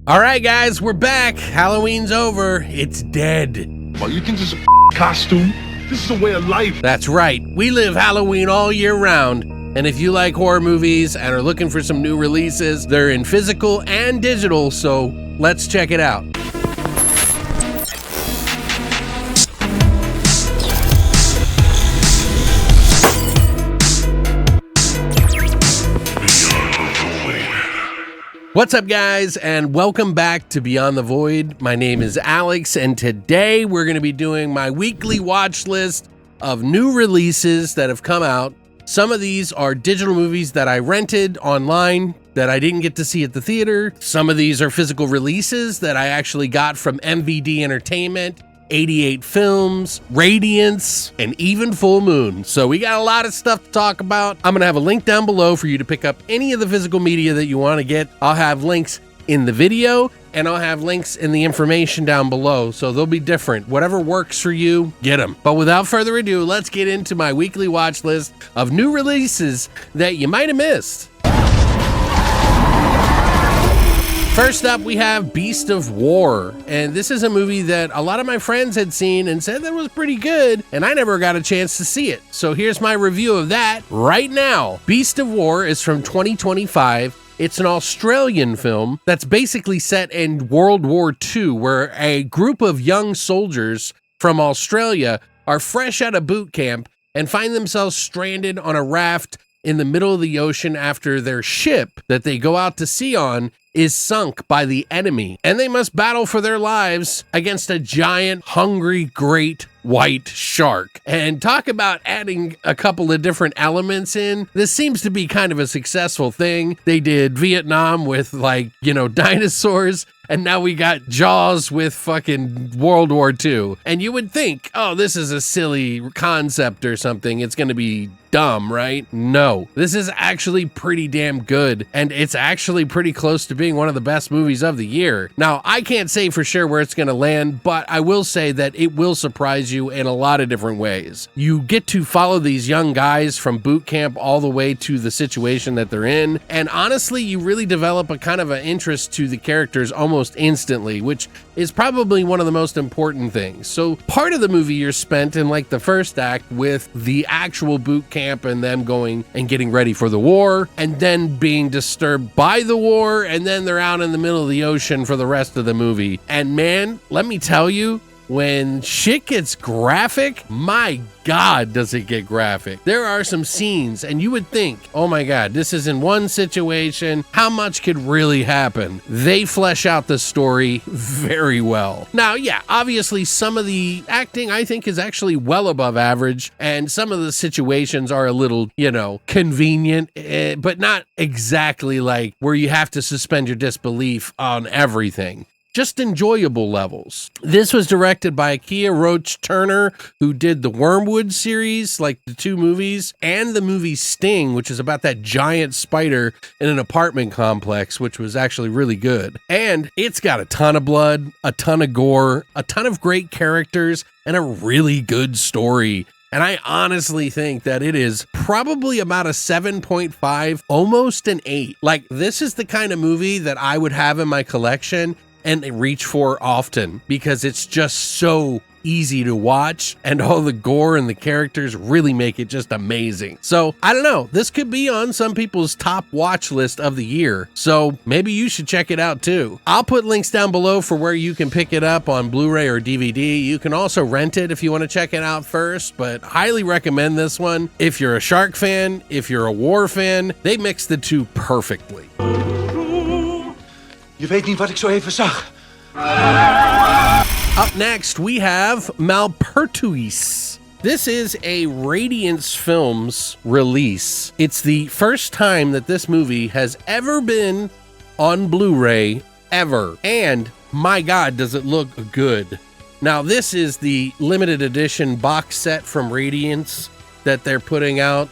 All right, guys, we're back. Halloween's over. It's dead. Oh, you think this is a costume? This is a way of life. That's right. We live Halloween all year round. And if you like horror movies and are looking for some new releases, they're in physical and digital, so let's check it out. What's up, guys, and welcome back to Beyond the Void. My name is Alex, and today we're going to be doing my weekly watch list of new releases that have come out. Some of these are digital movies that I rented online that I didn't get to see at the theater. Some of these are physical releases that I actually got from MVD Entertainment, 88 Films, Radiance, and even Full Moon. So we got a lot of stuff to talk about. I'm going to have a link down below for you to pick up any of the physical media that you want to get. I'll have links in the video, and I'll have links in the information down below, so they'll be different. Whatever works for you, get them. But without further ado, let's get into my weekly watch list of new releases that you might have missed. First up, we have Beast of War, and this is a movie that a lot of my friends had seen and said that was pretty good, and I never got a chance to see it. So here's my review of that right now. Beast of War is from 2025. It's an Australian film that's basically set in World War II, where a group of young soldiers from Australia are fresh out of boot camp and find themselves stranded on a raft in the middle of the ocean after their ship that they go out to sea on is sunk by the enemy, and they must battle for their lives against a giant, hungry, great white shark. And talk about adding a couple of different elements in. This seems to be kind of a successful thing. They did Vietnam with, like, dinosaurs, and now we got Jaws with fucking World War II. And you would think, oh, this is a silly concept or something. It's going to be dumb, right? No, this is actually pretty damn good, and it's actually pretty close to being one of the best movies of the year. Now, I can't say for sure where it's going to land, but I will say that it will surprise you in a lot of different ways. You get to follow these young guys from boot camp all the way to the situation that they're in, and honestly, you really develop a kind of an interest to the characters almost instantly, which is probably one of the most important things. So part of the movie you're spent in like the first act with the actual boot camp and them going and getting ready for the war, and then being disturbed by the war, and then they're out in the middle of the ocean for the rest of the movie. And man, let me tell you, when shit gets graphic, my God, does it get graphic. There are some scenes, and you would think, oh my God, this is in one situation. How much could really happen? They flesh out the story very well. Now, yeah, obviously some of the acting I think is actually well above average, and some of the situations are a little, convenient, but not exactly like where you have to suspend your disbelief on everything. Just enjoyable levels. This was directed by Kia Roach Turner, who did the Wormwood series, like the two movies, and the movie Sting, which is about that giant spider in an apartment complex, which was actually really good. And it's got a ton of blood, a ton of gore, a ton of great characters, and a really good story. And I honestly think that it is probably about a 7.5, almost an 8. Like, this is the kind of movie that I would have in my collection and reach for often, because it's just so easy to watch, and all the gore and the characters really make it just amazing. So I don't know, this could be on some people's top watch list of the year, so maybe you should check it out too. I'll put links down below for where you can pick it up on Blu-ray or DVD. You can also rent it if you want to check it out first, but highly recommend this one. If you're a shark fan, if you're a war fan, they mix the two perfectly. Je weet niet wat ik zo even zag. Up next, we have Malpertuis. This is a Radiance Films release. It's the first time that this movie has ever been on Blu-ray, ever. And my God, does it look good. Now, this is the limited edition box set from Radiance that they're putting out.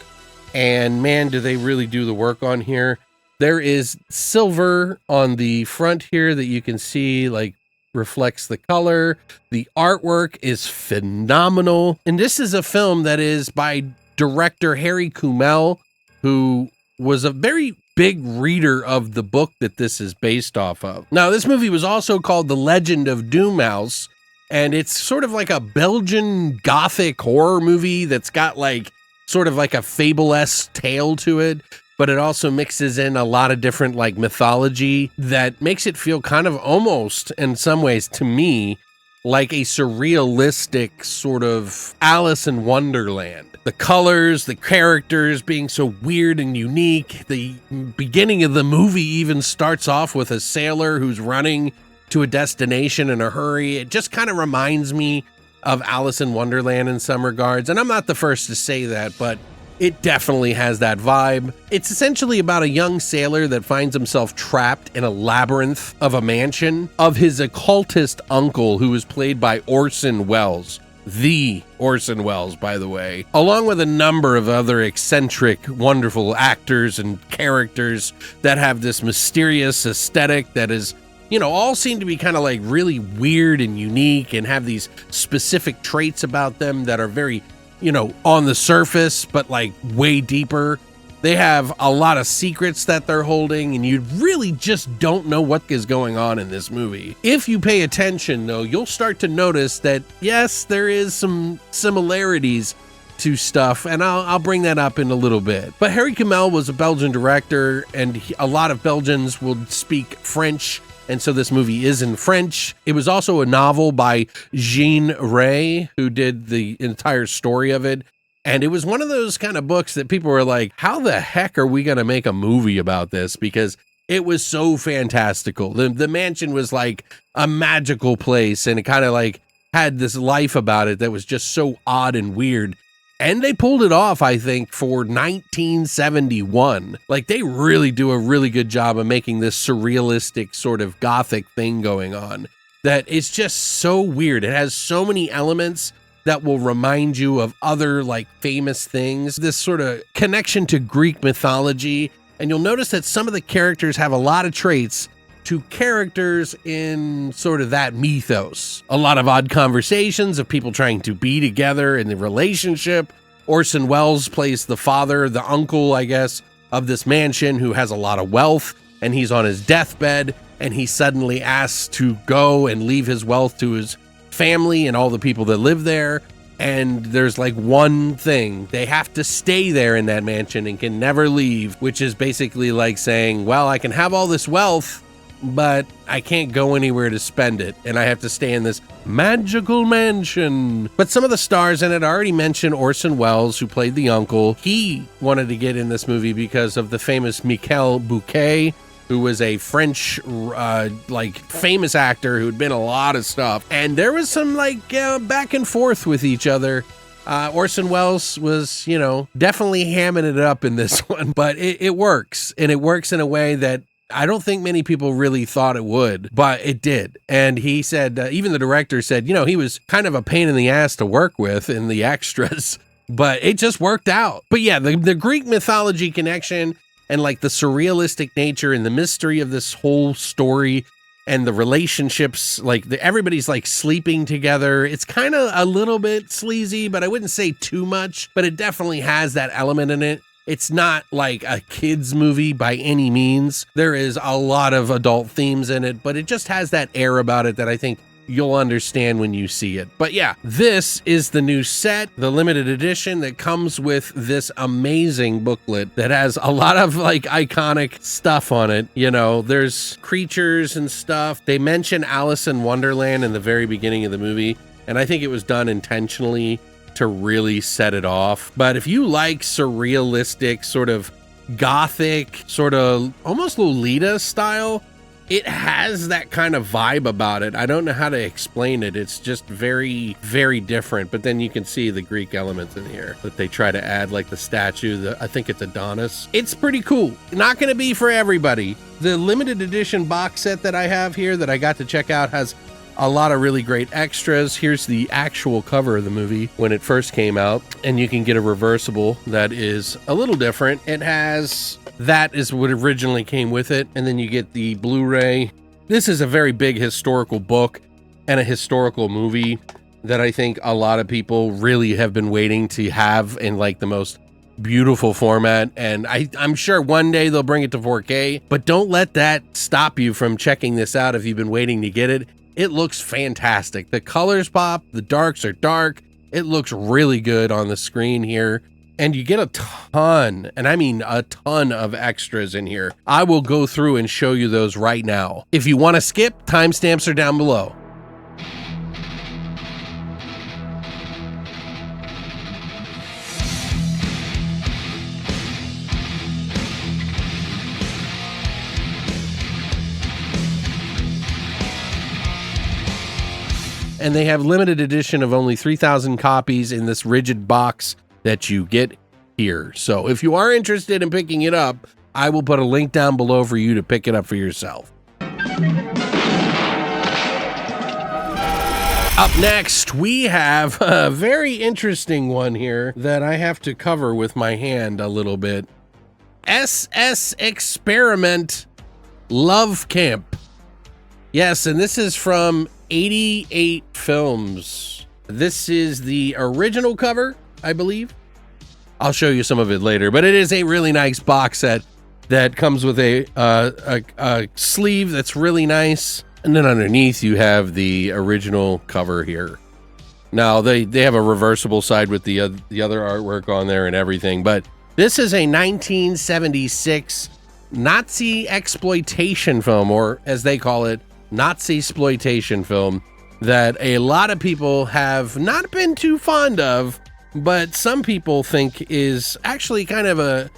And man, do they really do the work on here. There is silver on the front here that you can see, like, reflects the color. The artwork is phenomenal. And this is a film that is by director Harry Kumel, who was a very big reader of the book that this is based off of. Now, this movie was also called The Legend of Doomhouse, and it's sort of like a Belgian gothic horror movie that's got like sort of like a fable-esque tale to it, but it also mixes in a lot of different like mythology that makes it feel kind of almost, in some ways to me, like a surrealistic sort of Alice in Wonderland. The colors, the characters being so weird and unique. The beginning of the movie even starts off with a sailor who's running to a destination in a hurry. It just kind of reminds me of Alice in Wonderland in some regards. And I'm not the first to say that, but it definitely has that vibe. It's essentially about a young sailor that finds himself trapped in a labyrinth of a mansion of his occultist uncle, who is played by Orson Welles. The Orson Welles, by the way, along with a number of other eccentric, wonderful actors and characters that have this mysterious aesthetic that is, you know, all seem to be kind of like really weird and unique and have these specific traits about them that are very, you know, on the surface, but like way deeper. They have a lot of secrets that they're holding, and you really just don't know what is going on in this movie. If you pay attention, though, you'll start to notice that, yes, there is some similarities to stuff, and I'll bring that up in a little bit. But Harry Kamel was a Belgian director, and a lot of Belgians will speak French, and so this movie is in French. It was also a novel by Jean Ray, who did the entire story of it. And it was one of those kind of books that people were like, how the heck are we going to make a movie about this? Because it was so fantastical. The mansion was like a magical place, and it kind of like had this life about it that was just so odd and weird. And they pulled it off, I think, for 1971. Like, they really do a really good job of making this surrealistic sort of gothic thing going on that is just so weird. It has so many elements that will remind you of other like famous things, this sort of connection to Greek mythology. And you'll notice that some of the characters have a lot of traits to characters in sort of that mythos. A lot of odd conversations of people trying to be together in the relationship. Orson Welles plays the father, the uncle, I guess, of this mansion who has a lot of wealth, and he's on his deathbed, and he suddenly asks to go and leave his wealth to his family and all the people that live there. And there's like one thing: they have to stay there in that mansion and can never leave, which is basically like saying, well, I can have all this wealth, but I can't go anywhere to spend it, and I have to stay in this magical mansion. But some of the stars in it, I already mentioned Orson Welles, who played the uncle. He wanted to get in this movie because of the famous Michel Bouquet, who was a French, like famous actor who'd been in a lot of stuff. And there was some like back and forth with each other. Orson Welles was, you know, definitely hamming it up in this one, but it works. And it works in a way that I don't think many people really thought it would, but it did. And he said, even the director said, you know, he was kind of a pain in the ass to work with in the extras, but it just worked out. But yeah, the Greek mythology connection and like the surrealistic nature and the mystery of this whole story and the relationships, like everybody's like sleeping together. It's kind of a little bit sleazy, but I wouldn't say too much, but it definitely has that element in it. It's not like a kid's movie by any means. There is a lot of adult themes in it, but it just has that air about it that I think you'll understand when you see it. But yeah, this is the new set, the limited edition that comes with this amazing booklet that has a lot of like iconic stuff on it. You know, there's creatures and stuff. They mention Alice in Wonderland in the very beginning of the movie, and I think it was done intentionally to really set it off. But if you like surrealistic, sort of gothic, sort of almost Lolita style, it has that kind of vibe about it. I don't know how to explain it. It's just very, very different. But then you can see the Greek elements in here that they try to add, like the statue. I think it's Adonis. It's pretty cool. Not going to be for everybody. The limited edition box set that I have here that I got to check out has a lot of really great extras. Here's the actual cover of the movie when it first came out, and you can get a reversible that is a little different. It has, that is what originally came with it, and then you get the Blu-ray. This is a very big historical book and a historical movie that I think a lot of people really have been waiting to have in like the most beautiful format, and I'm sure one day they'll bring it to 4K, but don't let that stop you from checking this out if you've been waiting to get it. It looks fantastic. The colors pop, the darks are dark. It looks really good on the screen here. And you get a ton, and I mean a ton of extras in here. I will go through and show you those right now. If you want to skip, timestamps are down below. And they have limited edition of only 3,000 copies in this rigid box that you get here. So if you are interested in picking it up, I will put a link down below for you to pick it up for yourself. Up next, we have a very interesting one here that I have to cover with my hand a little bit. SS Experiment Love Camp. Yes, and this is from 88 Films. This is the original cover, I believe. I'll show you some of it later, but it is a really nice box set that comes with a sleeve that's really nice. And then underneath you have the original cover here. Now they have a reversible side with the other artwork on there and everything, but this is a 1976 Nazi exploitation film, or as they call it, Nazi exploitation film, that a lot of people have not been too fond of, but some people think is actually kind of a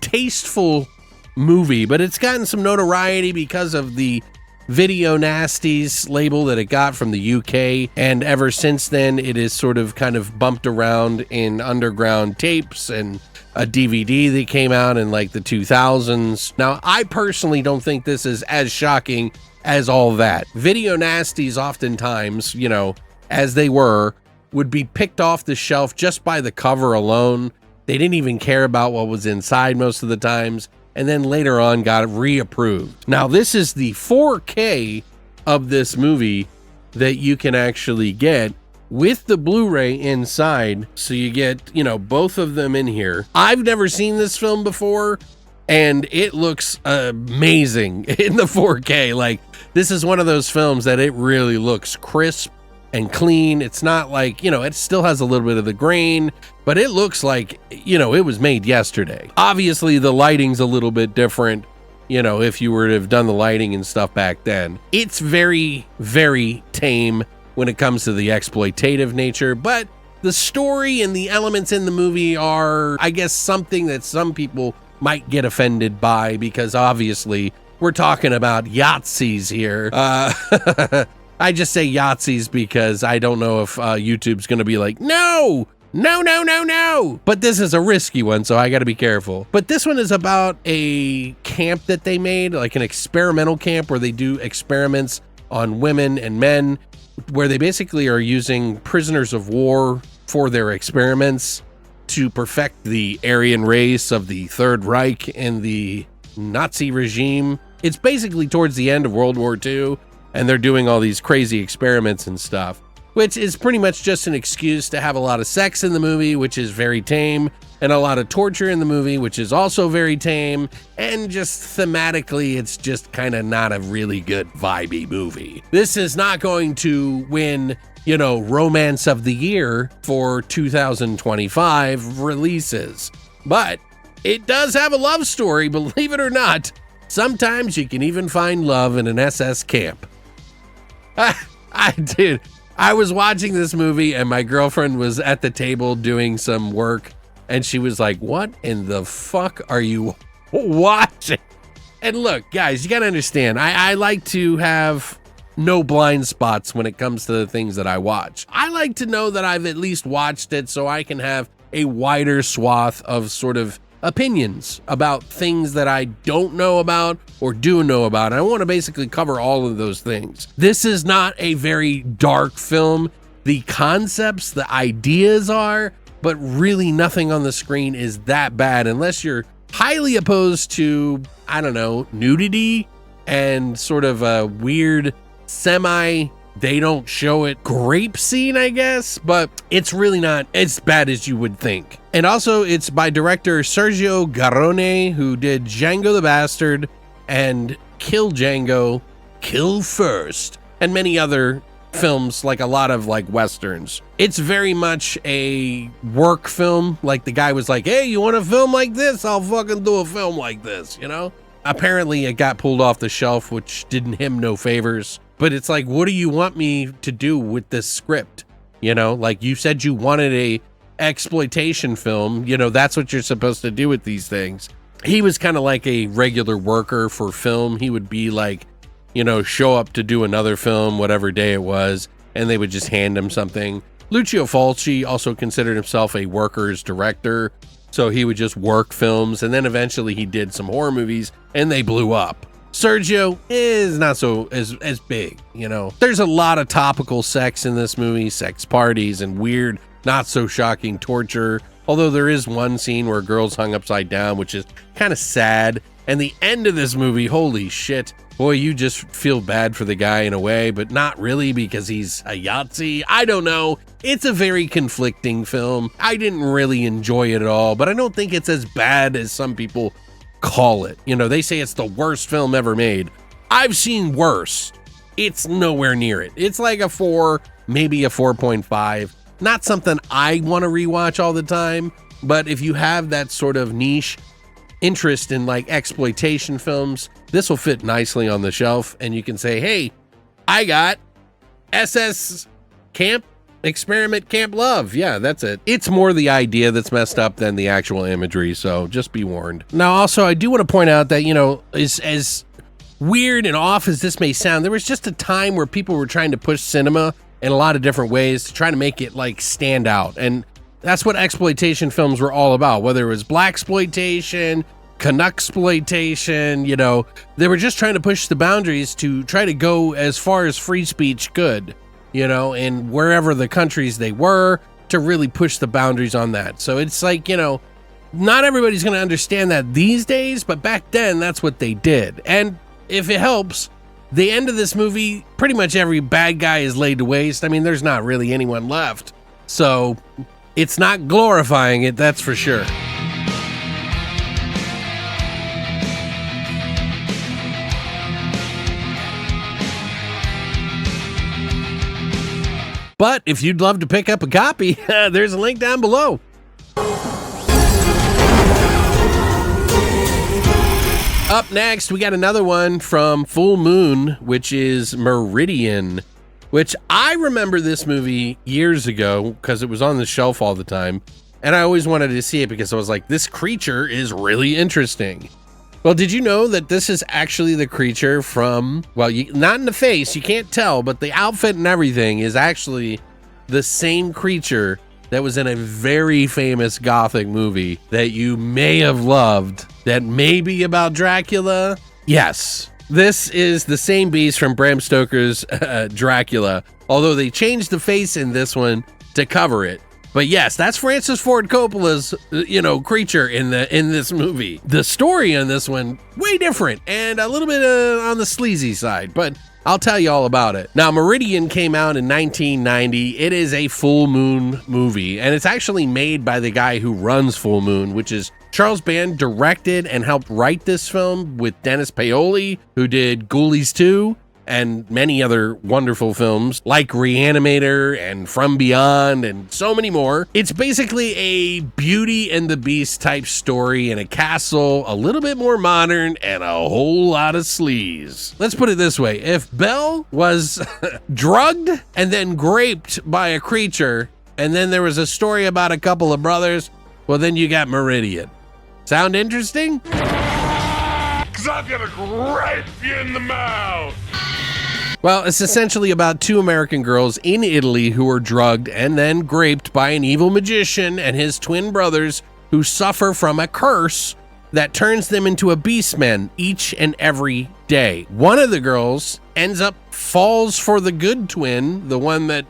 tasteful movie. But it's gotten some notoriety because of the Video Nasties label that it got from the UK, and ever since then it is sort of kind of bumped around in underground tapes and a DVD that came out in like the 2000s. Now, I personally don't think this is as shocking as all that. Video Nasties oftentimes, you know, as they were, would be picked off the shelf just by the cover alone. They didn't even care about what was inside most of the times, and then later on got it reapproved. Now, this is the 4K of this movie that you can actually get with the Blu-ray inside. So you get, you know, both of them in here. I've never seen this film before, and it looks amazing in the 4K. Like, this is one of those films that it really looks crisp and clean. It's not like, you know, it still has a little bit of the grain, but it looks like, you know, it was made yesterday. Obviously, the lighting's a little bit different, you know, if you were to have done the lighting and stuff back then. It's very, very tame when it comes to the exploitative nature, but the story and the elements in the movie are, I guess, something that some people might get offended by, because obviously we're talking about Yahtzees here. I just say Yahtzees because I don't know if YouTube's going to be like, no. But this is a risky one, so I got to be careful. But this one is about a camp that they made, like an experimental camp where they do experiments on women and men, where they basically are using prisoners of war for their experiments to perfect the Aryan race of the Third Reich and the Nazi regime. It's basically towards the end of World War II, and they're doing all these crazy experiments and stuff, which is pretty much just an excuse to have a lot of sex in the movie, which is very tame, and a lot of torture in the movie, which is also very tame, and just thematically, it's just kind of not a really good vibey movie. This is not going to win, you know, Romance of the Year for 2025 releases, but it does have a love story, believe it or not. Sometimes you can even find love in an SS camp. I was watching this movie and my girlfriend was at the table doing some work, and she was like, what in the fuck are you watching? And look, guys, you gotta understand, I like to have no blind spots when it comes to the things that I watch. I like to know that I've at least watched it so I can have a wider swath of sort of opinions about things that I don't know about or do know about. And I want to basically cover all of those things. This is not a very dark film. The concepts, the ideas are, but really nothing on the screen is that bad unless you're highly opposed to, I don't know, nudity and sort of a weird semi they don't show it grape scene, I guess, but it's really not as bad as you would think. And also it's by director Sergio Garrone, who did Django the Bastard and Kill Django, Kill First, and many other films, like a lot of like westerns. It's very much a work film. Like the guy was like, hey, you want a film like this? I'll fucking do a film like this, you know? Apparently it got pulled off the shelf, which did him no favors. But it's like, what do you want me to do with this script? You know, like you said you wanted a exploitation film, you know, that's what you're supposed to do with these things. He was kind of like a regular worker for film. He would be like, you know, show up to do another film, whatever day it was, and they would just hand him something. Lucio Fulci also considered himself a worker's director, so he would just work films, and then eventually he did some horror movies, and they blew up. Sergio is not so as big, you know. There's a lot of topical sex in this movie, sex parties and weird, not so shocking torture. Although there is one scene where a girl's hung upside down, which is kind of sad. And the end of this movie, holy shit. Boy, you just feel bad for the guy in a way, but not really because he's a Yahtzee. I don't know. It's a very conflicting film. I didn't really enjoy it at all, but I don't think it's as bad as some people call it. You know, they say it's the worst film ever made. I've seen worse. It's nowhere near it. It's like a 4, maybe a 4.5. Not something I want to rewatch all the time, but if you have that sort of niche interest in like exploitation films, this will fit nicely on the shelf, and you can say, hey, I got SS Camp Experiment Camp Love. Yeah, that's it. It's more the idea that's messed up than the actual imagery, so just be warned. Now, also, I do want to point out that, you know, as weird and off as this may sound, there was just a time where people were trying to push cinema in a lot of different ways to try to make it like stand out, and that's what exploitation films were all about, whether it was blaxploitation, Canucksploitation, you know, they were just trying to push the boundaries to try to go as far as free speech could, you know, and wherever the countries they were, to really push the boundaries on that. So it's like, you know, not everybody's going to understand that these days, but back then that's what they did. And if it helps, the end of this movie, pretty much every bad guy is laid to waste. I mean, there's not really anyone left. So it's not glorifying it, that's for sure. But if you'd love to pick up a copy, there's a link down below. Up next, we got another one from Full Moon, which is Meridian, which I remember this movie years ago because it was on the shelf all the time. And I always wanted to see it because I was like, this creature is really interesting. Well, did you know that this is actually the creature from, well, not in the face, you can't tell, but the outfit and everything is actually the same creature that was in a very famous Gothic movie that you may have loved, that may be about Dracula? Yes, this is the same beast from Bram Stoker's Dracula, although they changed the face in this one to cover it. But yes, that's Francis Ford Coppola's, you know, creature in this movie. The story on this one, way different and a little bit on the sleazy side, but I'll tell you all about it. Now, Meridian came out in 1990. It is a Full Moon movie, and it's actually made by the guy who runs Full Moon, which is Charles Band. Directed and helped write this film with Dennis Paoli, who did Ghoulies 2, and many other wonderful films like Reanimator and From Beyond and so many more. It's basically a Beauty and the Beast type story in a castle, a little bit more modern, and a whole lot of sleaze. Let's put it this way. If Belle was drugged and then graped by a creature, and then there was a story about a couple of brothers, well, then you got Meridian. Sound interesting? 'Cause I'm gonna grape you in the mouth. Well, it's essentially about two American girls in Italy who are drugged and then graped by an evil magician and his twin brothers who suffer from a curse that turns them into a beastman each and every day. One of the girls falls for the good twin, the one that,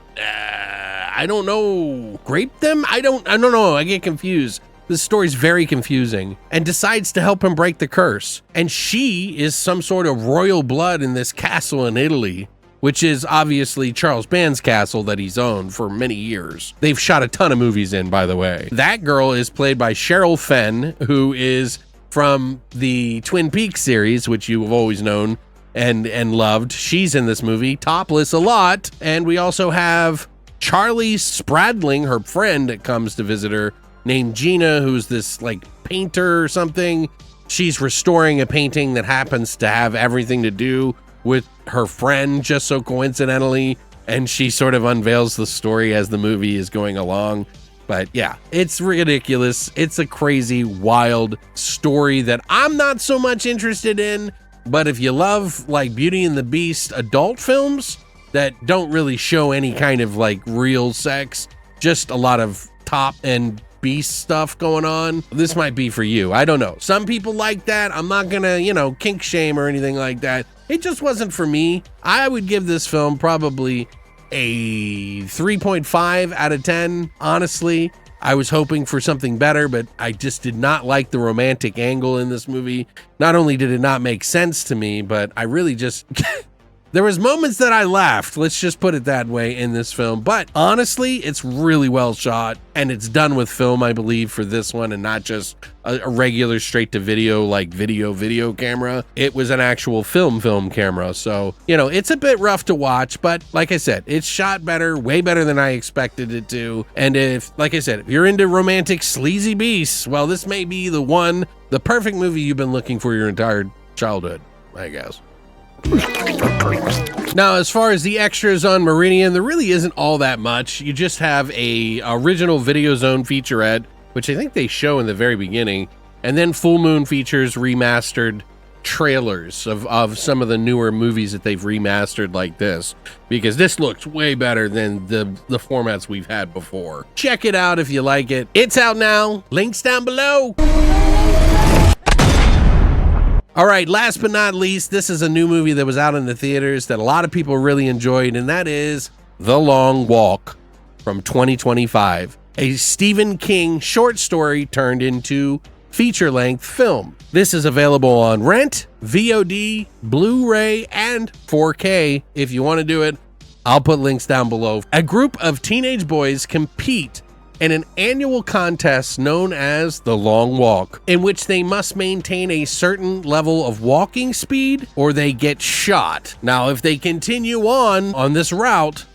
I don't know, graped them? I don't know, I get confused. This story's very confusing, and decides to help him break the curse. And she is some sort of royal blood in this castle in Italy. which is obviously Charles Band's castle that he's owned for many years. They've shot a ton of movies in, by the way. That girl is played by Cheryl Fenn, who is from the Twin Peaks series, which you have always known and loved. She's in this movie, topless a lot. And we also have Charlie Spradling, her friend that comes to visit her, named Gina, who's this like painter or something. She's restoring a painting that happens to have everything to do with her friend, just so coincidentally, and she sort of unveils the story as the movie is going along. But yeah, it's ridiculous. It's a crazy, wild story that I'm not so much interested in, but if you love like Beauty and the Beast adult films that don't really show any kind of like real sex, just a lot of top and beast stuff going on, this might be for you. I don't know. Some people like that. I'm not gonna, kink shame or anything like that. It just wasn't for me. I would give this film probably a 3.5 out of 10. Honestly, I was hoping for something better, but I just did not like the romantic angle in this movie. Not only did it not make sense to me, but I really just... There was moments that I laughed, let's just put it that way, in this film. But honestly, it's really well shot, and it's done with film, I believe, for this one, and not just a regular straight-to-video, like video camera. It was an actual film camera. So, it's a bit rough to watch, but like I said, it's shot better, way better than I expected it to. And if you're into romantic sleazy beasts, well, this may be the perfect movie you've been looking for your entire childhood, I guess. Now, as far as the extras on Meridian, there really isn't all that much. You just have a original Video Zone featurette, which I think they show in the very beginning, and then Full Moon features remastered trailers of some of the newer movies that they've remastered like this, because this looks way better than the formats we've had before. Check it out if you like it. It's out now. Links down below. All right, last but not least, this is a new movie that was out in the theaters that a lot of people really enjoyed, and that is The Long Walk from 2025, a Stephen King short story turned into feature-length film. This is available on rent, VOD, Blu-ray, and 4K. If you want to do it, I'll put links down below. A group of teenage boys compete in an annual contest known as the Long Walk, in which they must maintain a certain level of walking speed or they get shot. Now, if they continue on this route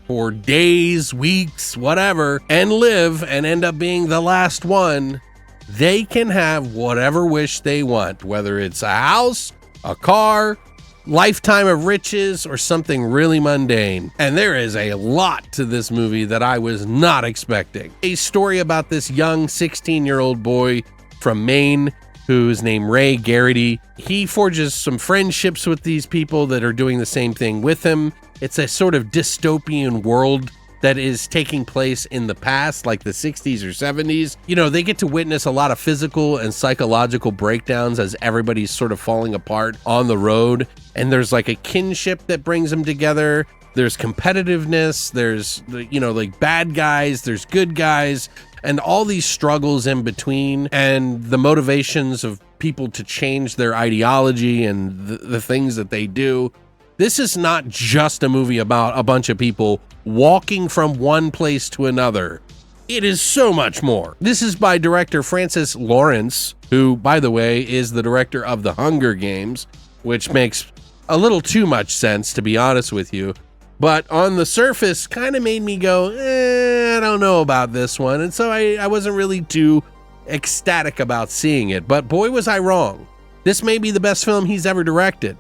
for days, weeks, whatever, and live and end up being the last one, they can have whatever wish they want, whether it's a house, a car, lifetime of riches, or something really mundane. And there is a lot to this movie that I was not expecting. A story about this young 16-year-old boy from Maine who's named Ray Garrity. He forges some friendships with these people that are doing the same thing with him. It's a sort of dystopian world that is taking place in the past, like the 60s or 70s. They get to witness a lot of physical and psychological breakdowns as everybody's sort of falling apart on the road. And there's like a kinship that brings them together. There's competitiveness. There's, like bad guys. There's good guys. And all these struggles in between, and the motivations of people to change their ideology and the things that they do. This is not just a movie about a bunch of people walking from one place to another. It is so much more. This is by director Francis Lawrence, who, by the way, is the director of The Hunger Games, which makes a little too much sense, to be honest with you. But on the surface, kind of made me go, I don't know about this one. And so I wasn't really too ecstatic about seeing it. But boy, was I wrong. This may be the best film he's ever directed.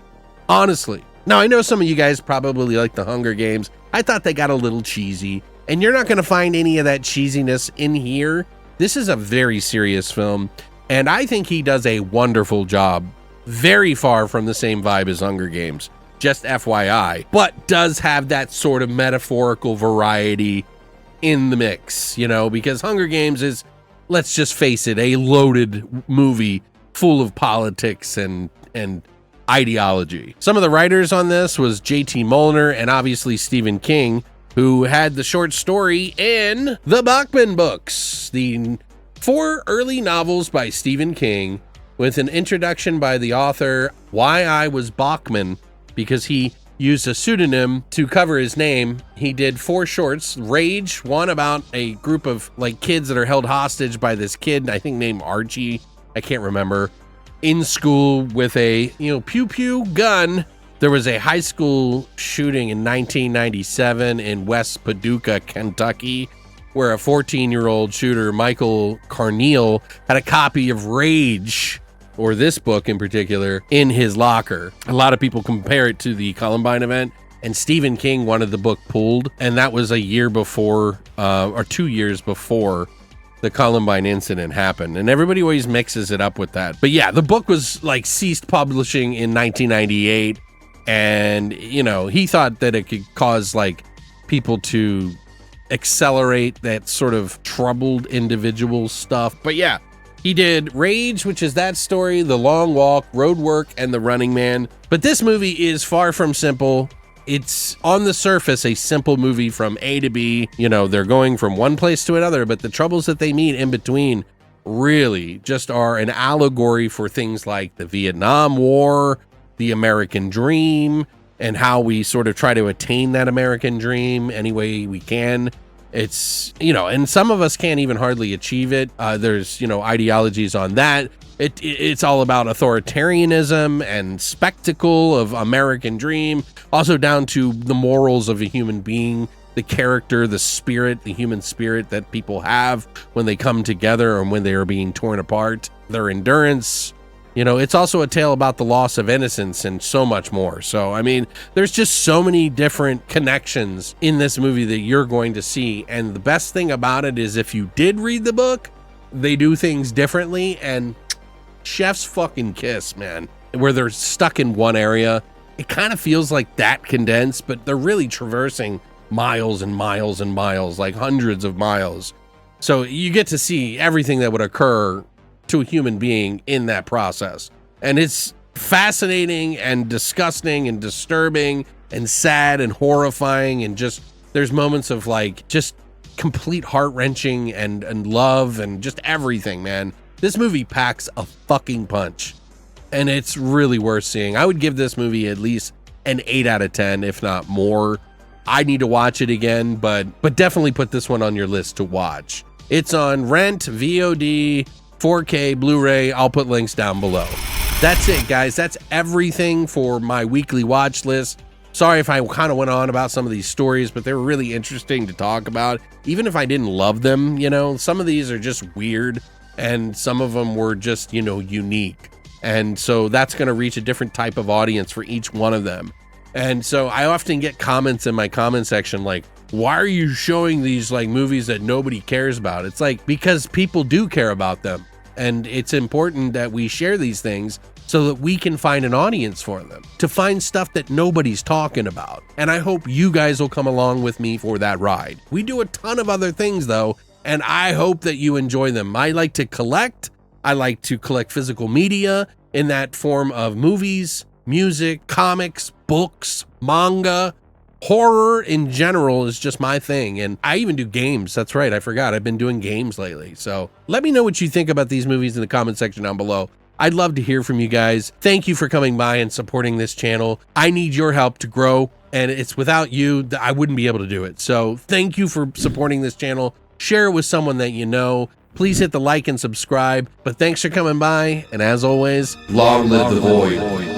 Honestly. Now, I know some of you guys probably like The Hunger Games. I thought they got a little cheesy, and you're not going to find any of that cheesiness in here. This is a very serious film, and I think he does a wonderful job. Very far from the same vibe as Hunger Games, just FYI, but does have that sort of metaphorical variety in the mix, because Hunger Games is, let's just face it, a loaded movie full of politics and ideology. Some of the writers on this was J.T. Molnar and obviously Stephen King, who had the short story in the Bachman books, the 4 early novels by Stephen King, with an introduction by the author, Why I Was Bachman, because he used a pseudonym to cover his name. He did 4 shorts. Rage, one about a group of like kids that are held hostage by this kid, I think named Archie, I can't remember, in school with a, pew pew gun. There was a high school shooting in 1997 in West Paducah, Kentucky, where a 14-year-old shooter, Michael Karl, had a copy of Rage, or this book in particular, in his locker. A lot of people compare it to the Columbine event, and Stephen King wanted the book pulled, and that was a year before, or 2 years before the Columbine incident happened, and everybody always mixes it up with that. But yeah, the book was like ceased publishing in 1998, and he thought that it could cause like people to accelerate that sort of troubled individual stuff. But yeah, he did Rage, which is that story, The Long Walk, Road Work, and The Running Man. But this movie is far from simple. It's on the surface a simple movie from A to B. They're going from one place to another, but the troubles that they meet in between really just are an allegory for things like the Vietnam War, the American dream, and how we sort of try to attain that American dream any way we can. It's, and some of us can't even hardly achieve it. There's, ideologies on that. It's all about authoritarianism and spectacle of American dream, also down to the morals of a human being, the character, the spirit, the human spirit that people have when they come together and when they are being torn apart, their endurance. It's also a tale about the loss of innocence and so much more. So, I mean, there's just so many different connections in this movie that you're going to see. And the best thing about it is if you did read the book, they do things differently, and chef's fucking kiss, man. Where they're stuck in one area, it kind of feels like that condensed, but they're really traversing miles and miles and miles, like hundreds of miles. So you get to see everything that would occur to a human being in that process. And it's fascinating and disgusting and disturbing and sad and horrifying, and just there's moments of like just complete heart-wrenching and love and just everything, man. This movie packs a fucking punch, and it's really worth seeing. I would give this movie at least an 8 out of 10, if not more. I need to watch it again, but definitely put this one on your list to watch. It's on rent, VOD, 4K, Blu-ray. I'll put links down below. That's it, guys. That's everything for my weekly watch list. Sorry if I kind of went on about some of these stories, but they were really interesting to talk about. Even if I didn't love them, some of these are just weird, and some of them were just, unique. And so that's going to reach a different type of audience for each one of them. And so I often get comments in my comment section like, why are you showing these like movies that nobody cares about? It's like, because people do care about them. And it's important that we share these things so that we can find an audience for them, to find stuff that nobody's talking about. And I hope you guys will come along with me for that ride. We do a ton of other things though, and I hope that you enjoy them. I like to collect. I like to collect physical media in that form of movies, music, comics, books, manga. Horror in general is just my thing, and I even do games. That's right, I forgot. I've been doing games lately. So let me know what you think about these movies in the comment section down below. I'd love to hear from you guys. Thank you for coming by and supporting this channel. I need your help to grow, and it's without you that I wouldn't be able to do it. So thank you for supporting this channel. Share it with someone that you know. Please hit the like and subscribe. But thanks for coming by, and as always, long live the void.